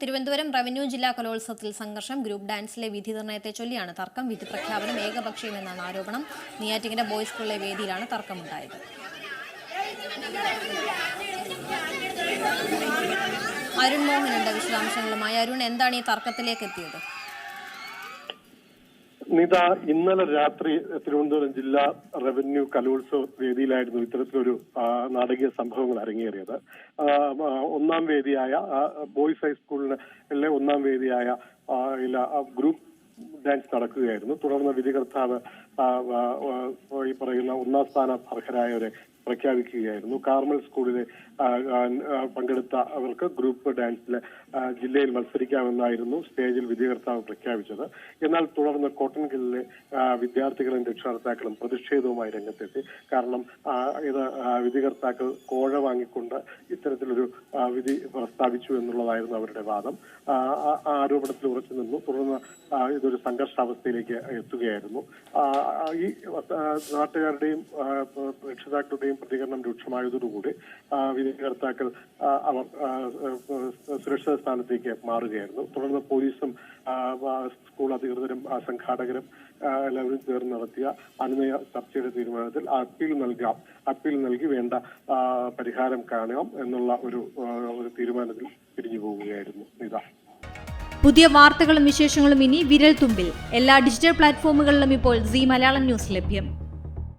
Thiruvananthapuram revenue ജില്ലാ കലോത്സവത്തിൽ സംഘർഷം. ഗ്രൂപ്പ് ഡാൻസിലെ വിധി നിർണയത്തെ ചൊല്ലിയാണ് തർക്കം. വിധി പ്രഖ്യാപനം ഏകപക്ഷീയമെന്നാണ് ആരോപണം. നെയ്യാറ്റിൻകര ബോയ്സ് സ്കൂളിലെ വേദിയിലാണ് തർക്കമുണ്ടായത്. അരുൺ മോഹനുണ്ട് വിശദാംശങ്ങളുമായി. അരുൺ, എന്താണ് ഈ തർക്കത്തിലേക്ക് എത്തിയത്? നിത, ഇന്നലെ രാത്രി തിരുവനന്തപുരം ജില്ലാ റവന്യൂ കലോത്സവ വേദിയിലായിരുന്നു ഇത്തരത്തിലൊരു നാടകീയ സംഭവങ്ങൾ അരങ്ങേറിയത്. ഒന്നാം വേദിയായ ബോയ്സ് ഹൈസ്കൂളിലെ ഒന്നാം വേദിയായ ഗ്രൂപ്പ് ഡാൻസ് നടക്കുകയായിരുന്നു. തുടർന്ന് വിധികർത്താവ് ഈ പറയുന്ന ഒന്നാം സ്ഥാനം അർഹരായവരെ പ്രഖ്യാപിക്കുകയായിരുന്നു. കാർമൽ സ്കൂളിലെ പങ്കെടുത്ത അവർക്ക് ഗ്രൂപ്പ് ഡാൻസിൽ ജില്ലയിൽ മത്സരിക്കാമെന്നായിരുന്നു സ്റ്റേജിൽ വിധികർത്താവ് പ്രഖ്യാപിച്ചത്. എന്നാൽ തുടർന്ന് കോട്ടൺ ഹില്ലിലെ വിദ്യാർത്ഥികളും രക്ഷകർത്താക്കളും പ്രതിഷേധവുമായി രംഗത്തെത്തി. കാരണം ഇത് വിധികർത്താക്കൾ കോഴ വാങ്ങിക്കൊണ്ട് ഇത്തരത്തിലൊരു വിധി പ്രസ്താവിച്ചു എന്നുള്ളതായിരുന്നു അവരുടെ വാദം. ആരോപണത്തിൽ ഉറച്ചു നിന്നു. തുടർന്ന് ഇതൊരു സംഘർഷാവസ്ഥയിലേക്ക് എത്തുകയായിരുന്നു. ഈ നാട്ടുകാരുടെയും രക്ഷിതാക്കളുടെയും പ്രതികരണം രൂക്ഷമായതോടുകൂടി വിധികർത്താക്കൾ അവർ സുരക്ഷിത സ്ഥാനത്തേക്ക് മാറുകയായിരുന്നു. തുടർന്ന് പോലീസും സ്കൂൾ അധികൃതരും സംഘാടകരും എല്ലാവരും ചേർന്ന് നടത്തിയ അനുനയ ചർച്ചയുടെ തീരുമാനത്തിൽ അപ്പീൽ നൽകി വേണ്ട പരിഹാരം കാണാം എന്നുള്ള ഒരു തീരുമാനത്തിൽ പിരിഞ്ഞു പോവുകയായിരുന്നു. ഇതാ പുതിയ വാർത്തകളും വിശേഷങ്ങളും ഇനി വിരൽ തുമ്പിൽ. എല്ലാ ഡിജിറ്റൽ പ്ലാറ്റ്ഫോമുകളിലും ഇപ്പോൾ സീ മലയാളം ന്യൂസ് ലഭ്യം.